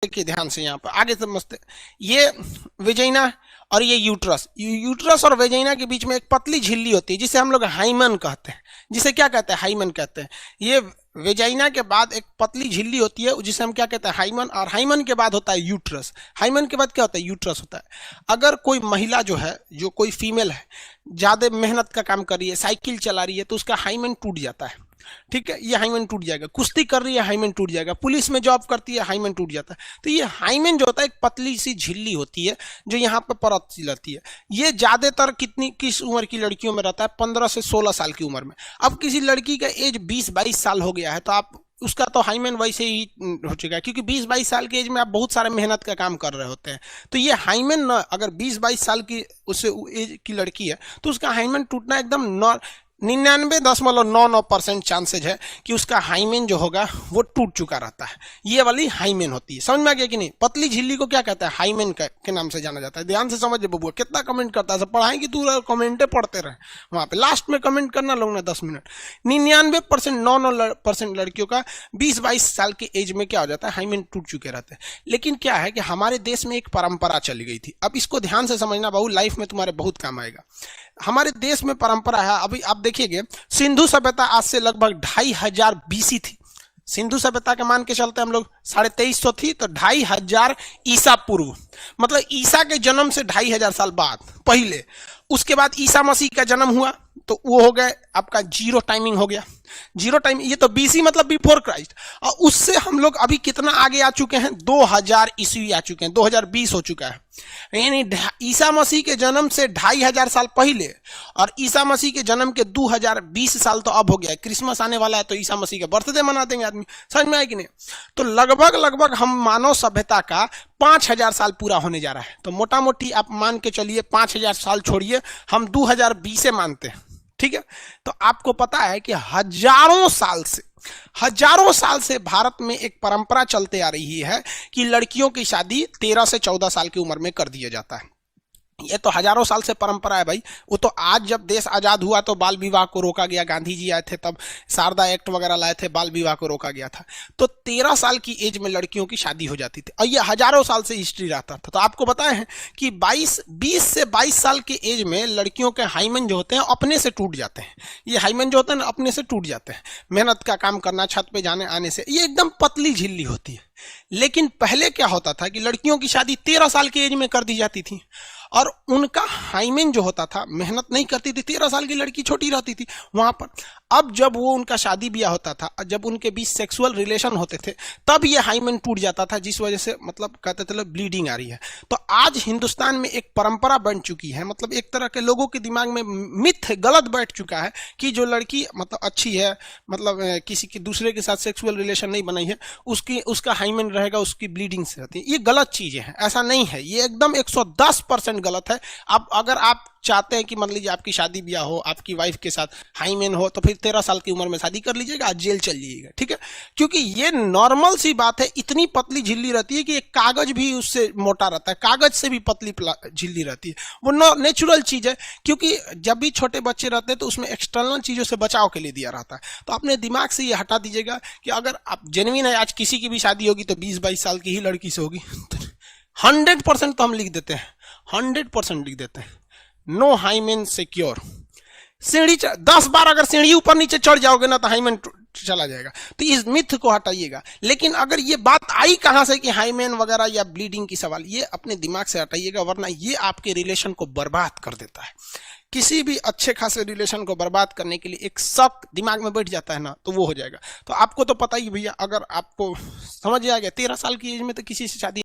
देखिए ध्यान से, यहाँ पर आगे समझते, ये वेजाइना और ये यूट्रस, यूट्रस और वेजाइना के बीच में एक पतली झिल्ली होती है जिसे हम लोग हाइमन कहते हैं। जिसे क्या कहते हैं? हाइमन कहते हैं। ये वेजाइना के बाद एक पतली झिल्ली होती है जिसे हम क्या कहते हैं? हाइमन। और हाइमन के बाद होता है यूट्रस। हाइमन के बाद क्या होता है? यूट्रस होता है। अगर कोई महिला जो है, जो कोई फीमेल है, ज्यादा मेहनत का काम कर रही है, साइकिल चला रही है, तो उसका हाइमन टूट जाता है। ठीक है, ये हाइमन टूट जाएगा। कुश्ती कर रही है, हाइमन टूट जाएगा। पुलिस में जॉब करती है, हाइमन टूट जाता है। तो ये हाइमन जो होता है एक पतली सी झिल्ली होती है जो यहाँ पे परत सी रहती है। ये ज्यादातर किस उम्र की लड़कियों में रहता है? 15 से 16 साल की उम्र में। अब किसी लड़की का एज 20-22 साल हो गया है तो आप उसका तो हाइमन वैसे ही हो चुका है, क्योंकि 20-22 साल की एज में आप बहुत सारे मेहनत का काम कर रहे होते हैं। तो ये हाइमन न, अगर 20-22 साल की उससे एज की लड़की है तो उसका हाइमन टूटना एकदम 99.99% चांसेज है कि उसका हाइमेन जो होगा वो टूट चुका रहता है। ये वाली हाइमेन होती है। समझ में आ गया कि नहीं? पतली झिल्ली को क्या कहता है? हाइमेन के नाम से जाना जाता है। ध्यान से समझ बबुआ, कितना कमेंट करता है, सब पढ़ाएंगे तू कमेंटे पढ़ते रहे, वहां पे लास्ट में कमेंट करना लोग ना 10 मिनट। 99% लड़कियों का 20-22 साल की एज में क्या हो जाता है? हाइमेन टूट चुके रहते हैं। लेकिन क्या है कि हमारे देश में एक परंपरा चली गई थी। अब इसको ध्यान से समझना बाबू, लाइफ में तुम्हारे बहुत काम आएगा। हमारे देश में परंपरा है, अभी आप देखिएगा, सिंधु सभ्यता आज से लगभग 2500 बीसी थी। सिंधु सभ्यता के मान के चलते हम लोग 2350 थी, तो 2500 ईसा पूर्व, मतलब ईसा के जन्म से 2500 साल बाद पहले। उसके बाद ईसा मसीह का जन्म हुआ तो वो हो गए आपका जीरो टाइमिंग हो गया। जीरो टाइम, ये तो बीसी मतलब बिफोर क्राइस्ट। और उससे हम लोग अभी कितना आगे आ चुके हैं? 2000 ईस्वी आ चुके हैं, 2020 हो चुका है। यानी ईसा मसीह के जन्म से 2500 साल पहले और ईसा मसीह के जन्म के 2020 साल तो अब हो गया है। क्रिसमस आने वाला है तो ईसा मसीह का बर्थडे मना देंगे आदमी। समझ में आए कि नहीं? तो लगभग हम मानव सभ्यता का 5000 साल पूरा होने जा रहा है। तो मोटा मोटी आप मान के चलिए 5000 साल छोड़िए, हम 2020 से मानते हैं। ठीक है, तो आपको पता है कि हजारों साल से भारत में एक परंपरा चलते आ रही है कि लड़कियों की शादी 13 से 14 साल की उम्र में कर दिया जाता है। ये तो हजारों साल से परंपरा है भाई। वो तो आज जब देश आजाद हुआ तो बाल विवाह को रोका गया, गांधी जी आए थे तब शारदा एक्ट वगैरह लाए थे, बाल विवाह को रोका गया था। तो 13 साल की एज में लड़कियों की शादी हो जाती थी और ये हजारों साल से हिस्ट्री रहता था। तो आपको बताए हैं कि 20 से 22 साल की एज में लड़कियों के हाइमन जो होते हैं अपने से टूट जाते हैं। ये हाइमन जो होते हैं ना अपने से टूट जाते हैं, मेहनत का काम करना, छत पे जाने आने से। ये एकदम पतली झिल्ली होती है। लेकिन पहले क्या होता था कि लड़कियों की शादी 13 साल की एज में कर दी जाती थी और उनका हाइमेन जो होता था, मेहनत नहीं करती थी, 13 साल की लड़की छोटी रहती थी वहां पर। अब जब वो उनका शादी ब्याह होता था, जब उनके बीच सेक्सुअल रिलेशन होते थे, तब ये हाइमेन टूट जाता था, जिस वजह से मतलब कहते थे ब्लीडिंग आ रही है। तो आज हिंदुस्तान में एक परंपरा बन चुकी है, मतलब एक तरह के लोगों के दिमाग में मिथ गलत बैठ चुका है कि जो लड़की मतलब अच्छी है, मतलब किसी के दूसरे के साथ सेक्सुअल रिलेशन नहीं बनाई है, उसका हाइमेन रहेगा, उसकी ब्लीडिंग से रहती है। ये गलत चीजें हैं, ऐसा नहीं है। ये एकदम 110% गलत है। अब अगर आप चाहते हैं कि मान लीजिए आपकी शादी ब्याह हो, आपकी वाइफ के साथ हाइमेन हो, तो फिर 13 साल की उम्र में शादी कर लीजिएगा, आज जेल चल जाइएगा। ठीक है, क्योंकि ये नॉर्मल सी बात है। इतनी पतली झिल्ली रहती है कि एक कागज भी उससे मोटा रहता है, कागज से भी पतली झिल्ली रहती है। वो नेचुरल चीज है, क्योंकि जब भी छोटे बच्चे रहते हैं तो उसमें एक्सटर्नल चीजों से बचाव के लिए दिया रहता है। तो अपने दिमाग से ये हटा दीजिएगा कि अगर आप जेन्युइन है, आज किसी की भी शादी होगी तो 20-22 साल की ही लड़की से होगी। 100% तो हम लिख देते हैं, 100% लिख देते हैं, नो हाइमेन सिक्योर। सीढ़ी 10 बार अगर सीढ़ी ऊपर नीचे चढ़ जाओगे ना तो हाइमेन चला जाएगा। तो इस मिथ को हटाइएगा। लेकिन अगर ये बात आई कहां से कि हाइमेन वगैरह या ब्लीडिंग की सवाल, ये अपने दिमाग से हटाइएगा, वरना ये आपके रिलेशन को बर्बाद कर देता है। किसी भी अच्छे खासे रिलेशन को बर्बाद करने के लिए एक शक दिमाग में बैठ जाता है ना, तो वो हो जाएगा। तो आपको तो पता ही भैया, अगर आपको समझ आ गया 13 साल की एज में तो किसी से शादी